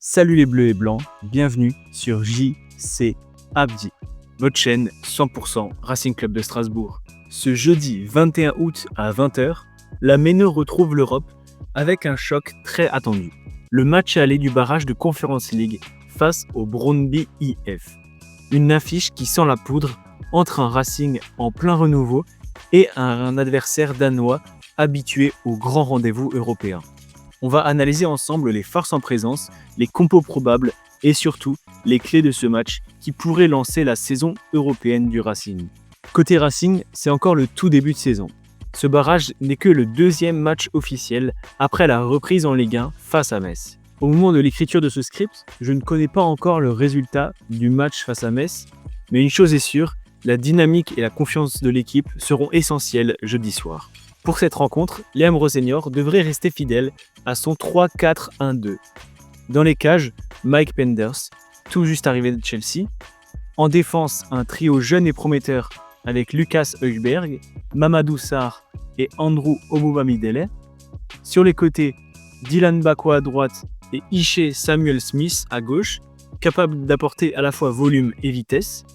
Salut les bleus et blancs, bienvenue sur JC Abdi, votre chaîne 100% Racing Club de Strasbourg. Ce jeudi 21 août à 20h, la Méno retrouve l'Europe avec un choc très attendu. Le match aller du barrage de Conference League face au Brøndby IF. Une affiche qui sent la poudre entre un Racing en plein renouveau et un adversaire danois habitué aux grands rendez-vous européens. On va analyser ensemble les forces en présence, les compos probables et surtout les clés de ce match qui pourrait lancer la saison européenne du Racing. Côté Racing, c'est encore le tout début de saison. Ce barrage n'est que le deuxième match officiel après la reprise en Ligue 1 face à Metz. Au moment de l'écriture de ce script, je ne connais pas encore le résultat du match face à Metz, mais une chose est sûre, la dynamique et la confiance de l'équipe seront essentielles jeudi soir. Pour cette rencontre, Liam Rossignol devrait rester fidèle à son 3-4-1-2. Dans les cages, Mike Penders, tout juste arrivé de Chelsea. En défense, un trio jeune et prometteur avec Lucas Højbjerg, Mamadou Sarr et Andrew Omobamidele. Sur les côtés, Dylan Bakwa à droite et Ishe Samuel Smith à gauche, capables d'apporter à la fois volume et vitesse.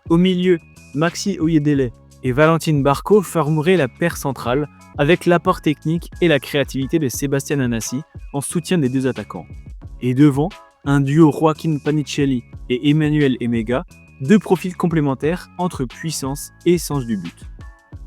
Au milieu, Maxi Oyedele et Valentine Barco formeraient la paire centrale avec l'apport technique et la créativité de Sébastien Anassi en soutien des deux attaquants. Et devant, un duo Joaquin Panicelli et Emmanuel Emega, deux profils complémentaires entre puissance et sens du but.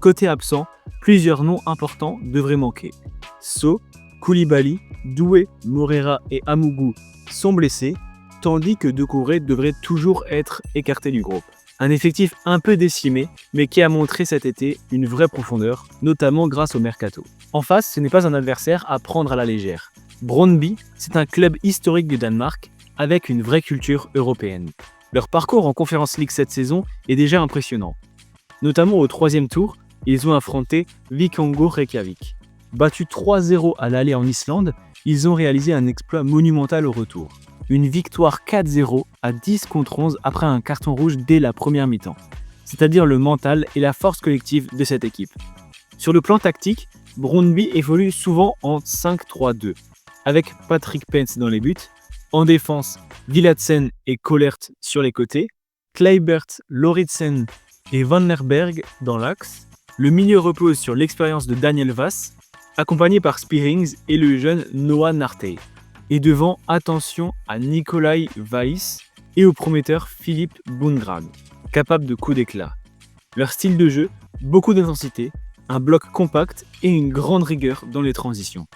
Côté absent, plusieurs noms importants devraient manquer. So, Koulibaly, Doué, Moreira et Amougou sont blessés, tandis que Doucouré devrait toujours être écarté du groupe. Un effectif un peu décimé, mais qui a montré cet été une vraie profondeur, notamment grâce au mercato. En face, ce n'est pas un adversaire à prendre à la légère. Brøndby, c'est un club historique du Danemark, avec une vraie culture européenne. Leur parcours en Conference League cette saison est déjà impressionnant. Notamment au troisième tour, ils ont affronté Vikingo Reykjavik. Battus 3-0 à l'aller en Islande, ils ont réalisé un exploit monumental au retour. Une victoire 4-0 à 10 contre 11 après un carton rouge dès la première mi-temps. C'est-à-dire le mental et la force collective de cette équipe. Sur le plan tactique, Brøndby évolue souvent en 5-3-2, avec Patrick Pence dans les buts, en défense, Villadsen et Kollert sur les côtés, Kleibert, Lauritsen et Van Lerberg dans l'axe. Le milieu repose sur l'expérience de Daniel Vass, accompagné par Spearings et le jeune Noah Nartey. Et devant, attention à Nicolai Weiss et au prometteur Philippe Boungrad, capable de coups d'éclat. Leur style de jeu, beaucoup d'intensité, un bloc compact et une grande rigueur dans les transitions.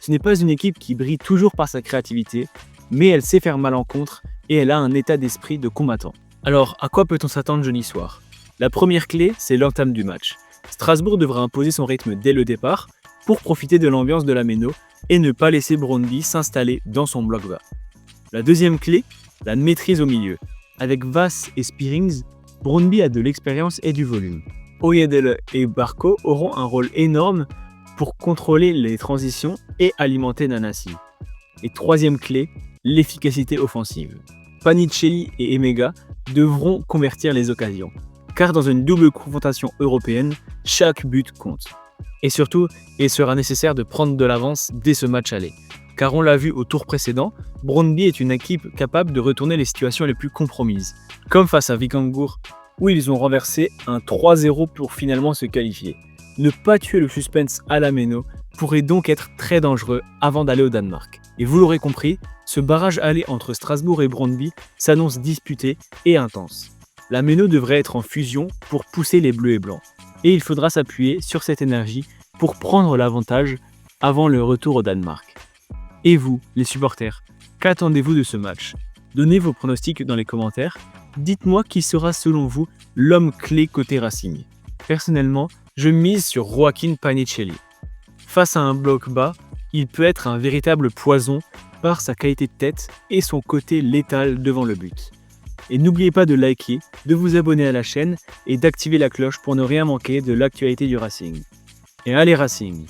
Ce n'est pas une équipe qui brille toujours par sa créativité, mais elle sait faire mal en contre et elle a un état d'esprit de combattant. Alors, à quoi peut-on s'attendre jeudi soir ? La première clé, c'est l'entame du match. Strasbourg devra imposer son rythme dès le départ pour profiter de l'ambiance de la Méno et ne pas laisser Brøndby s'installer dans son bloc bas. La deuxième clé, la maîtrise au milieu. Avec Vass et Spearings, Brøndby a de l'expérience et du volume. Oyedele et Barco auront un rôle énorme pour contrôler les transitions et alimenter Nanasi. Et troisième clé, l'efficacité offensive. Panicelli et Emega devront convertir les occasions, car dans une double confrontation européenne, chaque but compte. Et surtout, il sera nécessaire de prendre de l'avance dès ce match aller. Car on l'a vu au tour précédent, Brøndby est une équipe capable de retourner les situations les plus compromises. Comme face à Vikingur, où ils ont renversé un 3-0 pour finalement se qualifier. Ne pas tuer le suspense à la Méno pourrait donc être très dangereux avant d'aller au Danemark. Et vous l'aurez compris, ce barrage aller entre Strasbourg et Brøndby s'annonce disputé et intense. La Méno devrait être en fusion pour pousser les bleus et blancs. Et il faudra s'appuyer sur cette énergie pour prendre l'avantage avant le retour au Danemark. Et vous, les supporters, qu'attendez-vous de ce match ? Donnez vos pronostics dans les commentaires. Dites-moi qui sera selon vous l'homme clé côté Racing. Personnellement, je mise sur Joaquin Panicelli. Face à un bloc bas, il peut être un véritable poison par sa qualité de tête et son côté létal devant le but. Et n'oubliez pas de liker, de vous abonner à la chaîne et d'activer la cloche pour ne rien manquer de l'actualité du Racing. Et allez Racing!